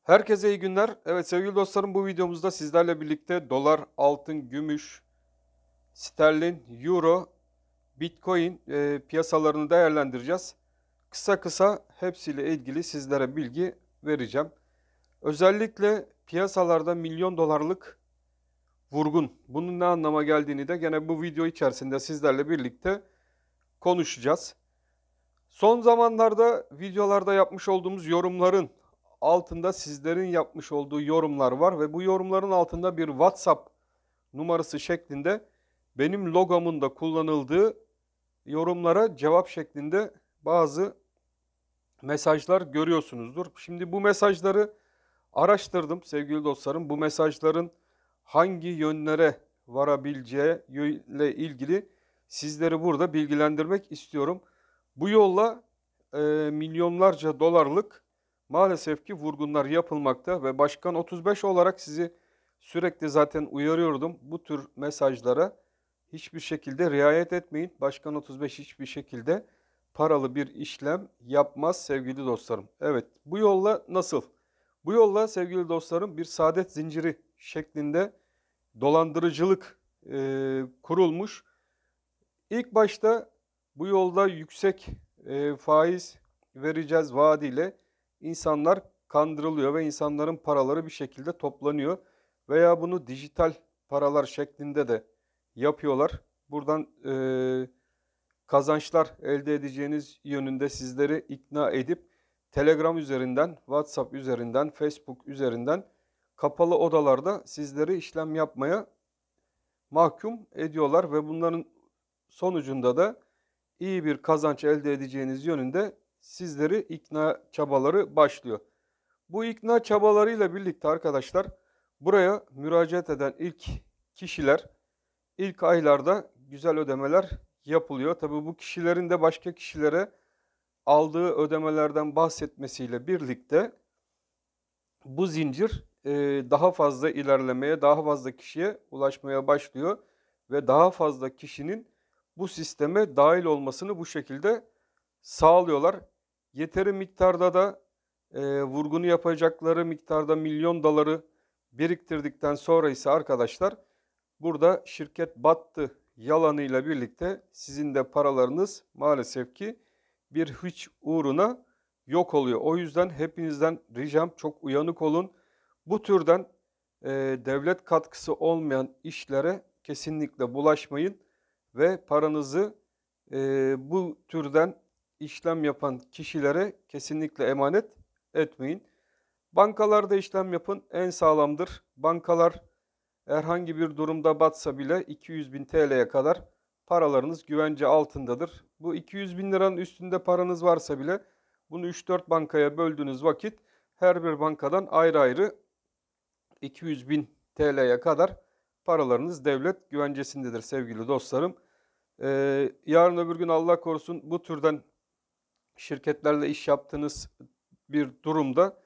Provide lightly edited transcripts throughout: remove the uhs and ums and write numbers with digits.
Herkese iyi günler. Evet sevgili dostlarım, bu videomuzda sizlerle birlikte dolar, altın, gümüş, sterlin, euro, bitcoin piyasalarını değerlendireceğiz. Kısa kısa hepsiyle ilgili sizlere bilgi vereceğim. Özellikle piyasalarda milyon dolarlık vurgun. Bunun ne anlama geldiğini de gene bu video içerisinde sizlerle birlikte konuşacağız. Son zamanlarda videolarda yapmış olduğumuz yorumların altında sizlerin yapmış olduğu yorumlar var ve bu yorumların altında bir WhatsApp numarası şeklinde benim logomun da kullanıldığı yorumlara cevap şeklinde bazı mesajlar görüyorsunuzdur. Şimdi bu mesajları araştırdım sevgili dostlarım. Bu mesajların hangi yönlere varabileceği ile ilgili sizleri burada bilgilendirmek istiyorum. Bu yolla milyonlarca dolarlık maalesef ki vurgunlar yapılmakta ve Başkan 35 olarak sizi sürekli zaten uyarıyordum. Bu tür mesajlara hiçbir şekilde riayet etmeyin. Başkan 35 hiçbir şekilde paralı bir işlem yapmaz sevgili dostlarım. Evet, bu yolla nasıl? Bu yolla sevgili dostlarım bir saadet zinciri şeklinde dolandırıcılık kurulmuş. İlk başta bu yolda yüksek faiz vereceğiz vaadiyle insanlar kandırılıyor ve insanların paraları bir şekilde toplanıyor. Veya bunu dijital paralar şeklinde de yapıyorlar. Buradan kazançlar elde edeceğiniz yönünde sizleri ikna edip Telegram üzerinden, WhatsApp üzerinden, Facebook üzerinden kapalı odalarda sizleri işlem yapmaya mahkum ediyorlar ve bunların sonucunda da iyi bir kazanç elde edeceğiniz yönünde sizleri ikna çabaları başlıyor. Bu ikna çabalarıyla birlikte arkadaşlar buraya müracaat eden ilk kişiler ilk aylarda güzel ödemeler yapılıyor. Tabii bu kişilerin de başka kişilere aldığı ödemelerden bahsetmesiyle birlikte bu zincir daha fazla ilerlemeye, daha fazla kişiye ulaşmaya başlıyor ve daha fazla kişinin bu sisteme dahil olmasını bu şekilde sağlıyorlar. Yeteri miktarda da vurgunu yapacakları miktarda milyon doları biriktirdikten sonra ise arkadaşlar burada şirket battı yalanıyla birlikte sizin de paralarınız maalesef ki bir hiç uğruna yok oluyor. O yüzden hepinizden ricam çok uyanık olun. Bu türden devlet katkısı olmayan işlere kesinlikle bulaşmayın ve paranızı bu türden işlem yapan kişilere kesinlikle emanet etmeyin. Bankalarda işlem yapın, en sağlamdır. Bankalar herhangi bir durumda batsa bile 200.000 TL'ye kadar paralarınız güvence altındadır. Bu 200.000 liranın üstünde paranız varsa bile bunu 3-4 bankaya böldüğünüz vakit her bir bankadan ayrı ayrı 200.000 TL'ye kadar paralarınız devlet güvencesindedir sevgili dostlarım. Yarın öbür gün Allah korusun bu türden şirketlerle iş yaptığınız bir durumda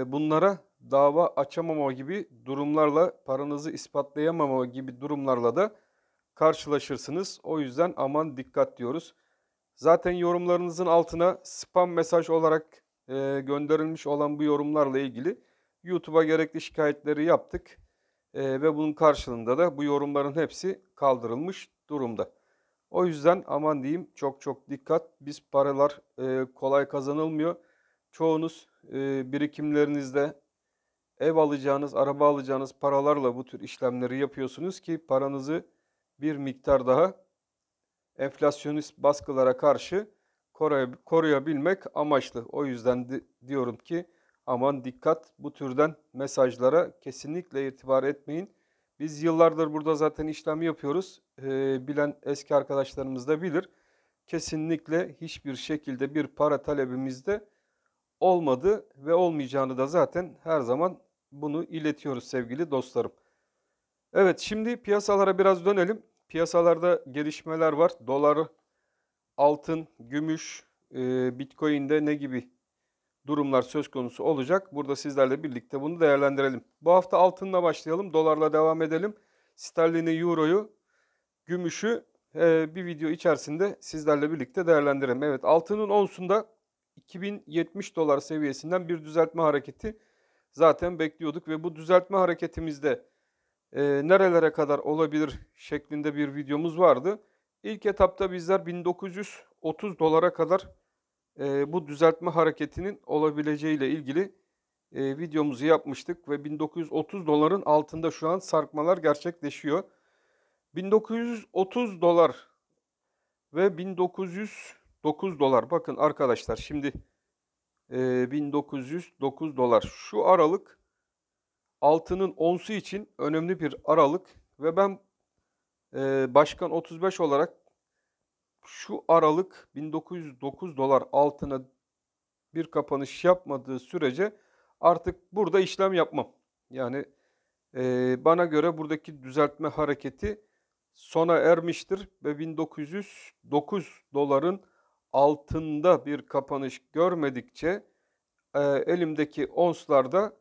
bunlara dava açamama gibi durumlarla, paranızı ispatlayamama gibi durumlarla da karşılaşırsınız. O yüzden aman dikkat diyoruz. Zaten yorumlarınızın altına spam mesaj olarak gönderilmiş olan bu yorumlarla ilgili YouTube'a gerekli şikayetleri yaptık. Ve bunun karşılığında da bu yorumların hepsi kaldırılmış durumda. O yüzden aman diyeyim, çok çok dikkat. Biz paralar kolay kazanılmıyor. Çoğunuz birikimlerinizde ev alacağınız, araba alacağınız paralarla bu tür işlemleri yapıyorsunuz ki paranızı bir miktar daha enflasyonist baskılara karşı koruyabilmek amaçlı. O yüzden diyorum ki aman dikkat, bu türden mesajlara kesinlikle itibar etmeyin. Biz yıllardır burada zaten işlem yapıyoruz. Bilen eski arkadaşlarımız da bilir. Kesinlikle hiçbir şekilde bir para talebimizde olmadı ve olmayacağını da zaten her zaman bunu iletiyoruz sevgili dostlarım. Evet, şimdi piyasalara biraz dönelim. Piyasalarda gelişmeler var. Dolar, altın, gümüş, Bitcoin'de ne gibi durumlar söz konusu olacak? Burada sizlerle birlikte bunu değerlendirelim. Bu hafta altınla başlayalım, dolarla devam edelim. Sterlini, euroyu, gümüşü bir video içerisinde sizlerle birlikte değerlendirelim. Evet, altının onsunda 2070 dolar seviyesinden bir düzeltme hareketi zaten bekliyorduk ve bu düzeltme hareketimizde nerelere kadar olabilir şeklinde bir videomuz vardı. İlk etapta bizler 1930 dolara kadar bu düzeltme hareketinin olabileceğiyle ilgili videomuzu yapmıştık ve 1930 doların altında şu an sarkmalar gerçekleşiyor. 1930 dolar ve 1909 dolar. Bakın arkadaşlar şimdi 1909 dolar. Şu aralık altının onsu için önemli bir aralık ve ben Başkan 35 olarak şu aralık 1909 dolar altına bir kapanış yapmadığı sürece artık burada işlem yapmam. Yani bana göre buradaki düzeltme hareketi sona ermiştir ve 1909 doların altında bir kapanış görmedikçe elimdeki onslarda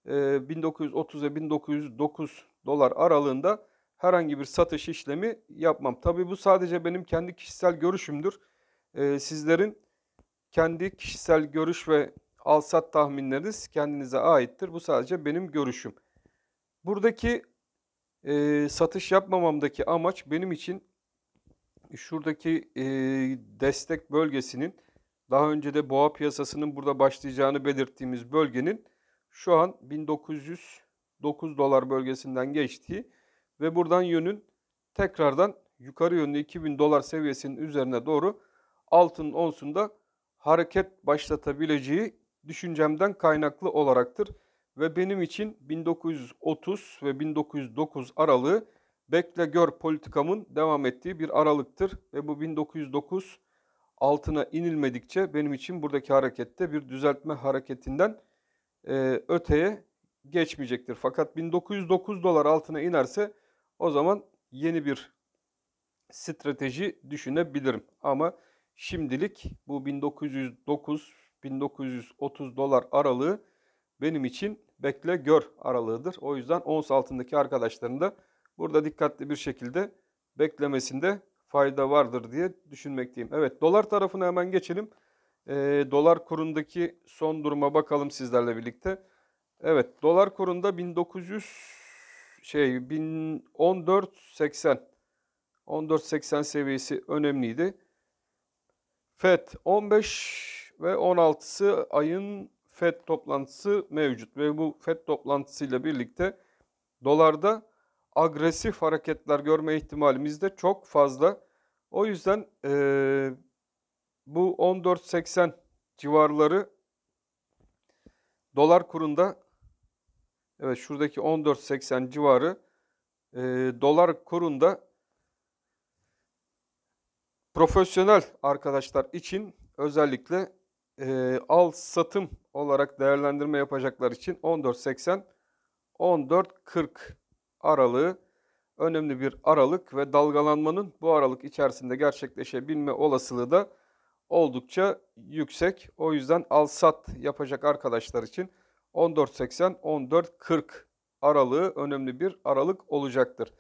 1930 ve 1909 dolar aralığında herhangi bir satış işlemi yapmam. Tabii bu sadece benim kendi kişisel görüşümdür. Sizlerin kendi kişisel görüş ve al-sat tahminleriniz kendinize aittir. Bu sadece benim görüşüm. Buradaki satış yapmamamdaki amaç benim için şuradaki destek bölgesinin daha önce de boğa piyasasının burada başlayacağını belirttiğimiz bölgenin şu an 1909 dolar bölgesinden geçtiği ve buradan yönün tekrardan yukarı yönlü 2000 dolar seviyesinin üzerine doğru altın onsunda hareket başlatabileceği düşüncemden kaynaklı olaraktır. Ve benim için 1930 ve 1909 aralığı bekle gör politikamın devam ettiği bir aralıktır. Ve bu 1909 altına inilmedikçe benim için buradaki harekette bir düzeltme hareketinden öteye geçmeyecektir. Fakat 1909 dolar altına inerse o zaman yeni bir strateji düşünebilirim. Ama şimdilik bu 1909-1930 dolar aralığı benim için bekle gör aralığıdır. O yüzden ons altındaki arkadaşların da burada dikkatli bir şekilde beklemesinde fayda vardır diye düşünmekteyim. Evet, dolar tarafına hemen geçelim. Dolar kurundaki son duruma bakalım sizlerle birlikte. Evet, dolar kurunda 14.80 seviyesi önemliydi. FED 15 ve 16'sı ayın FED toplantısı mevcut ve bu FED toplantısıyla birlikte dolarda agresif hareketler görme ihtimalimiz de çok fazla. O yüzden bu 14.80 civarları dolar kurunda, evet şuradaki 14.80 civarı dolar kurunda profesyonel arkadaşlar için özellikle al satım olarak değerlendirme yapacaklar için 14.80-14.40 aralığı önemli bir aralık ve dalgalanmanın bu aralık içerisinde gerçekleşebilme olasılığı da oldukça yüksek. O yüzden al sat yapacak arkadaşlar için 14.80-14.40 aralığı önemli bir aralık olacaktır.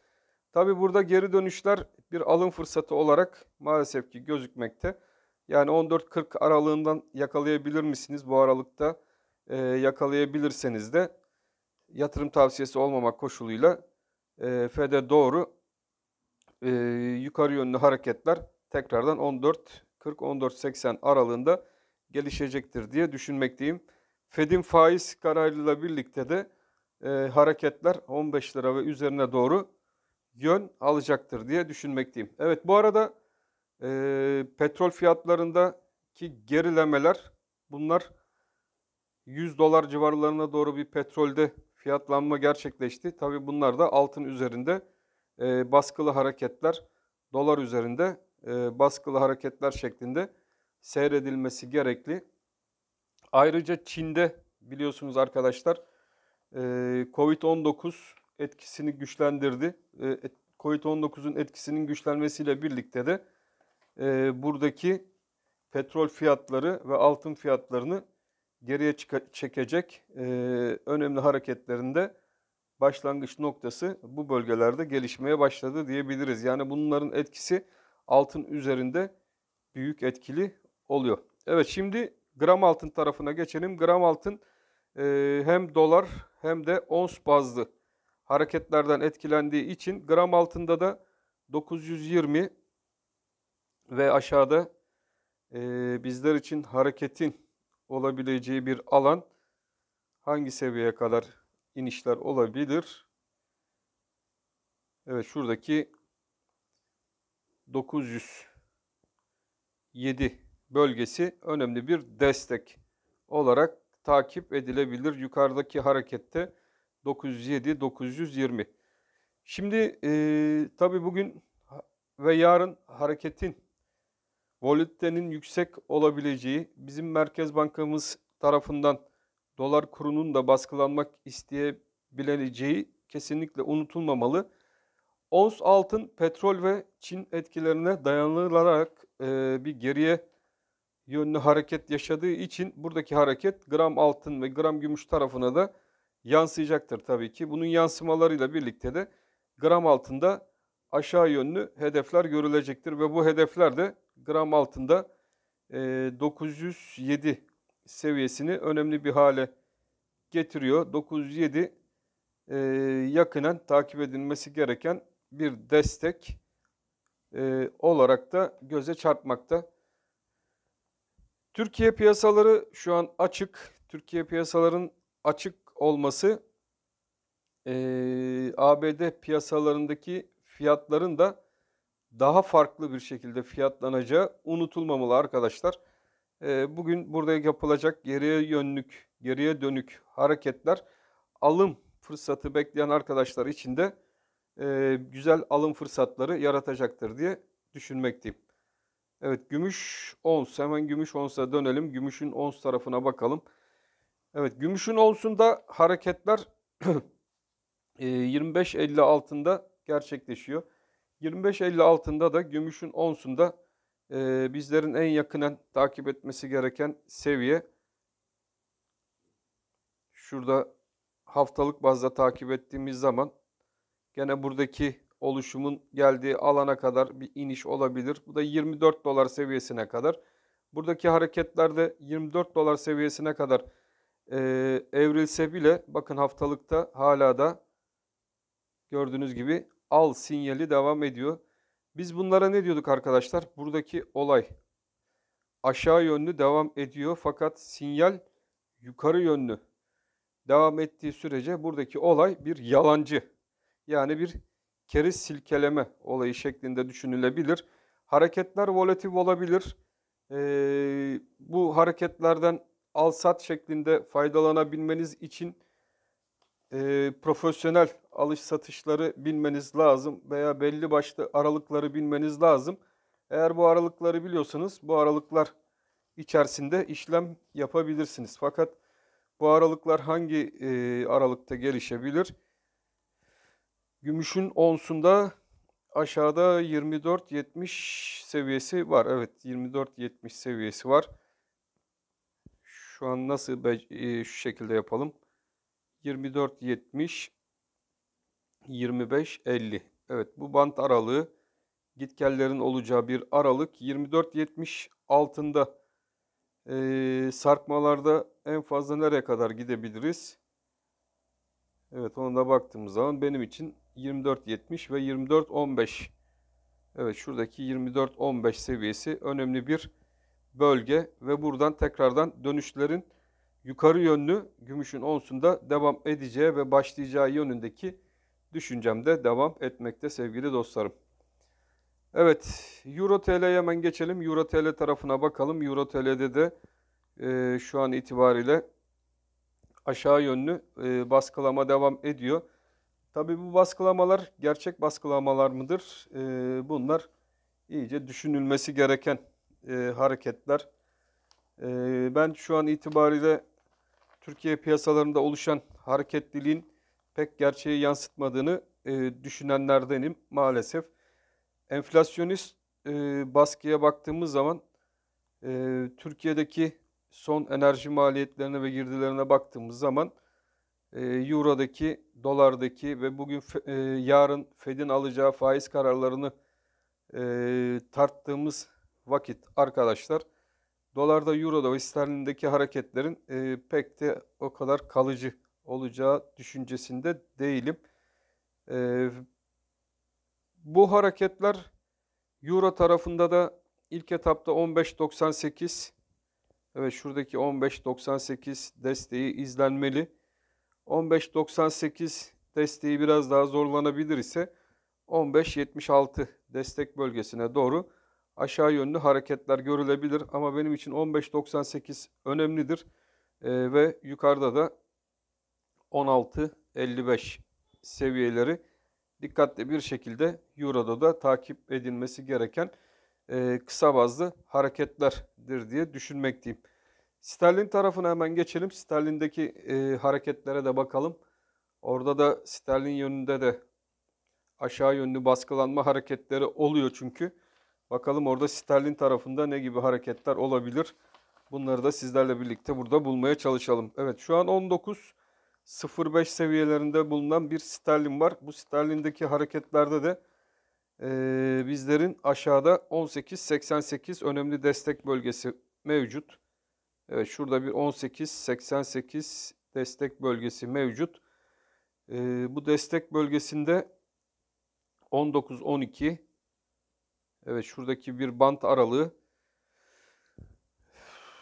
Tabi burada geri dönüşler bir alım fırsatı olarak maalesef ki gözükmekte. Yani 14.40 aralığından yakalayabilir misiniz? Bu aralıkta yakalayabilirseniz de yatırım tavsiyesi olmamak koşuluyla FED'e doğru yukarı yönlü hareketler tekrardan 14.40-14.80 aralığında gelişecektir diye düşünmekteyim. FED'in faiz kararıyla birlikte de hareketler 15 lira ve üzerine doğru yön alacaktır diye düşünmekteyim. Evet, bu arada petrol fiyatlarındaki gerilemeler, bunlar 100 dolar civarlarına doğru bir petrolde fiyatlanma gerçekleşti. Tabii bunlar da altın üzerinde baskılı hareketler, dolar üzerinde baskılı hareketler şeklinde seyredilmesi gerekli. Ayrıca Çin'de biliyorsunuz arkadaşlar Covid-19 etkisini güçlendirdi. Covid-19'un etkisinin güçlenmesiyle birlikte de buradaki petrol fiyatları ve altın fiyatlarını geriye çekecek önemli hareketlerinde başlangıç noktası bu bölgelerde gelişmeye başladı diyebiliriz. Yani bunların etkisi altın üzerinde büyük etkili oluyor. Evet, şimdi gram altın tarafına geçelim. Gram altın hem dolar hem de ons bazlı hareketlerden etkilendiği için gram altında da 920 ve aşağıda bizler için hareketin olabileceği bir alan hangi seviyeye kadar inişler olabilir? Evet, şuradaki 907 bölgesi önemli bir destek olarak takip edilebilir. Yukarıdaki harekette 907, 920. Şimdi tabii bugün ve yarın hareketin, volatilitenin yüksek olabileceği, bizim Merkez Bankamız tarafından dolar kurunun da baskılanmak isteyebileceği kesinlikle unutulmamalı. Ons altın, petrol ve Çin etkilerine dayanılarak bir geriye yönlü hareket yaşadığı için buradaki hareket gram altın ve gram gümüş tarafına da yansıyacaktır tabii ki. Bunun yansımalarıyla birlikte de gram altında aşağı yönlü hedefler görülecektir ve bu hedefler de gram altında 907 seviyesini önemli bir hale getiriyor. 907 yakinen takip edilmesi gereken bir destek olarak da göze çarpmakta. Türkiye piyasaları şu an açık. Türkiye piyasaların açık olması ABD piyasalarındaki fiyatların da daha farklı bir şekilde fiyatlanacağı unutulmamalı arkadaşlar. Bugün burada yapılacak geriye dönük hareketler alım fırsatı bekleyen arkadaşlar için de güzel alım fırsatları yaratacaktır diye düşünmekteyim. Evet, gümüş ons. Hemen gümüş onsa dönelim. Gümüşün ons tarafına bakalım. Evet, gümüşün onsunda hareketler 25.50 altında gerçekleşiyor. 25.50 altında da gümüşün onsunda bizlerin en yakinen takip etmesi gereken seviye. Şurada haftalık bazda takip ettiğimiz zaman gene buradaki oluşumun geldiği alana kadar bir iniş olabilir. Bu da 24 dolar seviyesine kadar. Buradaki hareketlerde 24 dolar seviyesine kadar evrilse bile bakın haftalıkta hala da gördüğünüz gibi al sinyali devam ediyor. Biz bunlara ne diyorduk arkadaşlar? Buradaki olay aşağı yönlü devam ediyor fakat sinyal yukarı yönlü devam ettiği sürece buradaki olay bir yalancı. Yani bir keriz silkeleme olayı şeklinde düşünülebilir. Hareketler volatil olabilir. Bu hareketlerden al-sat şeklinde faydalanabilmeniz için profesyonel alış satışları bilmeniz lazım veya belli başlı aralıkları bilmeniz lazım. Eğer bu aralıkları biliyorsanız bu aralıklar içerisinde işlem yapabilirsiniz. Fakat bu aralıklar hangi aralıkta gelişebilir? Gümüşün onsunda aşağıda 24.70 seviyesi var. Evet, 24.70 seviyesi var. Şu an nasıl şu şekilde yapalım. 24.70 25.50. Evet, bu bant aralığı gitgellerin olacağı bir aralık. 24.70 altında sarkmalarda en fazla nereye kadar gidebiliriz? Evet, ona da baktığımız zaman benim için 24.70 ve 24.15. Evet, şuradaki 24.15 seviyesi önemli bir bölge ve buradan tekrardan dönüşlerin yukarı yönlü gümüşün onsunda devam edeceği ve başlayacağı yönündeki düşüncemde devam etmekte sevgili dostlarım. Evet, Euro TL'ye hemen geçelim. Euro TL tarafına bakalım. Euro TL'de de şu an itibariyle aşağı yönlü baskılama devam ediyor. Tabii bu baskılamalar gerçek baskılamalar mıdır? Bunlar iyice düşünülmesi gereken hareketler. Ben şu an itibariyle Türkiye piyasalarında oluşan hareketliliğin pek gerçeği yansıtmadığını düşünenlerdenim maalesef. Enflasyonist baskıya baktığımız zaman Türkiye'deki son enerji maliyetlerine ve girdilerine baktığımız zaman Euro'daki, dolardaki ve bugün yarın Fed'in alacağı faiz kararlarını tarttığımız vakit arkadaşlar dolarda, euroda ve sterlindeki hareketlerin pek de o kadar kalıcı olacağı düşüncesinde değilim. E, Bu hareketler euro tarafında da ilk etapta 15.98, evet şuradaki 15.98 desteği izlenmeli. 15.98 desteği biraz daha zorlanabilir ise 15.76 destek bölgesine doğru aşağı yönlü hareketler görülebilir. Ama benim için 15.98 önemlidir. Ve yukarıda da 16.55 seviyeleri dikkatli bir şekilde Euro'da da takip edilmesi gereken kısa bazlı hareketlerdir diye düşünmekteyim. Sterlin tarafına hemen geçelim. Sterlin'deki hareketlere de bakalım. Orada da sterlin yönünde de aşağı yönlü baskılanma hareketleri oluyor çünkü. Bakalım orada sterlin tarafında ne gibi hareketler olabilir? Bunları da sizlerle birlikte burada bulmaya çalışalım. Evet, şu an 19.05 seviyelerinde bulunan bir sterlin var. Bu sterlindeki hareketlerde de bizlerin aşağıda 18.88 önemli destek bölgesi mevcut. Evet, şurada bir 18.88 destek bölgesi mevcut. Bu destek bölgesinde 19.12, evet şuradaki bir bant aralığı.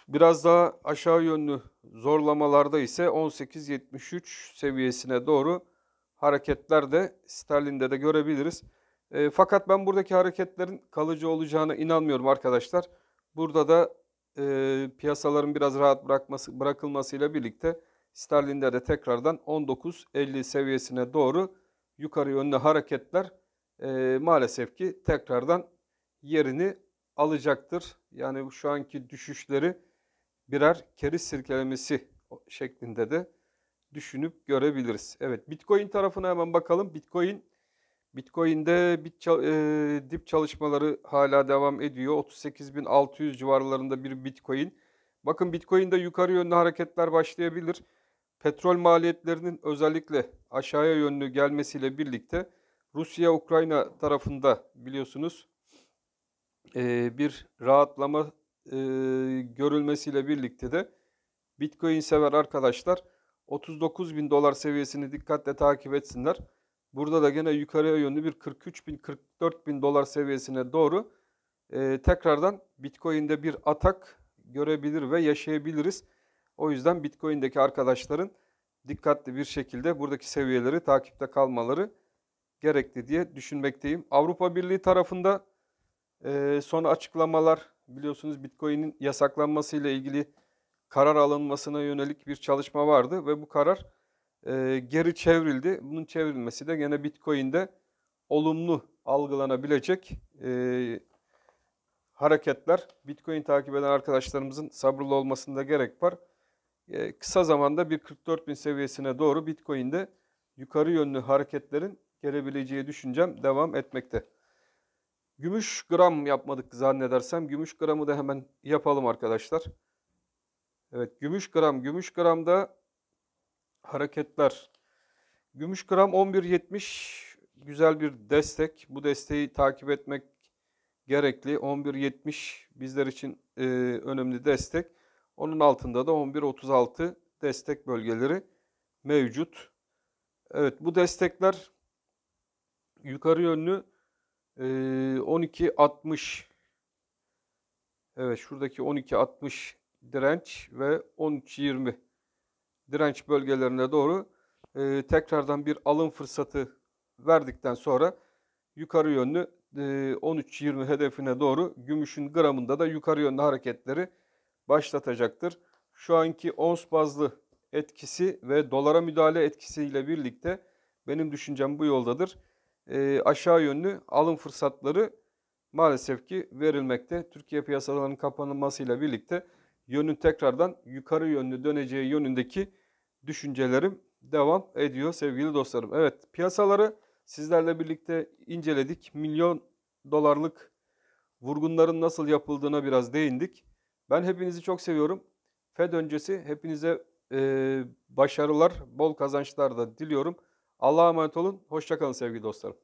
Biraz daha aşağı yönlü zorlamalarda ise 18.73 seviyesine doğru hareketler de sterlinde de görebiliriz. Fakat ben buradaki hareketlerin kalıcı olacağına inanmıyorum arkadaşlar. Burada da piyasaların biraz rahat bırakılmasıyla birlikte sterlinde de tekrardan 19.50 seviyesine doğru yukarı yönlü hareketler maalesef ki tekrardan yerini alacaktır. Yani şu anki düşüşleri birer keriz sirkelemesi şeklinde de düşünüp görebiliriz. Evet, Bitcoin tarafına hemen bakalım. Bitcoin'de dip çalışmaları hala devam ediyor. 38.600 civarlarında bir Bitcoin. Bakın Bitcoin'de yukarı yönlü hareketler başlayabilir. Petrol maliyetlerinin özellikle aşağıya yönlü gelmesiyle birlikte Rusya-Ukrayna tarafında biliyorsunuz bir rahatlama görülmesiyle birlikte de Bitcoin sever arkadaşlar 39.000 dolar seviyesini dikkatle takip etsinler. Burada da gene yukarıya yönlü bir 43.000-44.000 dolar seviyesine doğru tekrardan Bitcoin'de bir atak görebilir ve yaşayabiliriz. O yüzden Bitcoin'deki arkadaşların dikkatli bir şekilde buradaki seviyeleri takipte kalmaları gerekli diye düşünmekteyim. Avrupa Birliği tarafında son açıklamalar, biliyorsunuz Bitcoin'in yasaklanması ile ilgili karar alınmasına yönelik bir çalışma vardı ve bu karar geri çevrildi. Bunun çevrilmesi de gene Bitcoin'de olumlu algılanabilecek hareketler. Bitcoin takip eden arkadaşlarımızın sabırlı olmasında gerek var. Kısa zamanda bir 44.000 seviyesine doğru Bitcoin'de yukarı yönlü hareketlerin gelebileceği düşüncem devam etmekte. Gümüş gram yapmadık zannedersem. Gümüş gramı da hemen yapalım arkadaşlar. Evet, gümüş gramda hareketler. Gümüş gram 11.70 güzel bir destek. Bu desteği takip etmek gerekli. 11.70 bizler için önemli destek. Onun altında da 11.36 destek bölgeleri mevcut. Evet, bu destekler yukarı yönlü 12.60, evet şuradaki 12.60 direnç ve 13.20 direnç bölgelerine doğru tekrardan bir alım fırsatı verdikten sonra yukarı yönlü 13.20 hedefine doğru gümüşün gramında da yukarı yönlü hareketleri başlatacaktır. Şu anki ons bazlı etkisi ve dolara müdahale etkisiyle birlikte benim düşüncem bu yoldadır. Aşağı yönlü alım fırsatları maalesef ki verilmekte. Türkiye piyasalarının kapanmasıyla birlikte yönün tekrardan yukarı yönlü döneceği yönündeki düşüncelerim devam ediyor sevgili dostlarım. Evet, piyasaları sizlerle birlikte inceledik. Milyon dolarlık vurgunların nasıl yapıldığına biraz değindik. Ben hepinizi çok seviyorum. Fed öncesi hepinize başarılar, bol kazançlar da diliyorum. Allah'a emanet olun. Hoşça kalın sevgili dostlarım.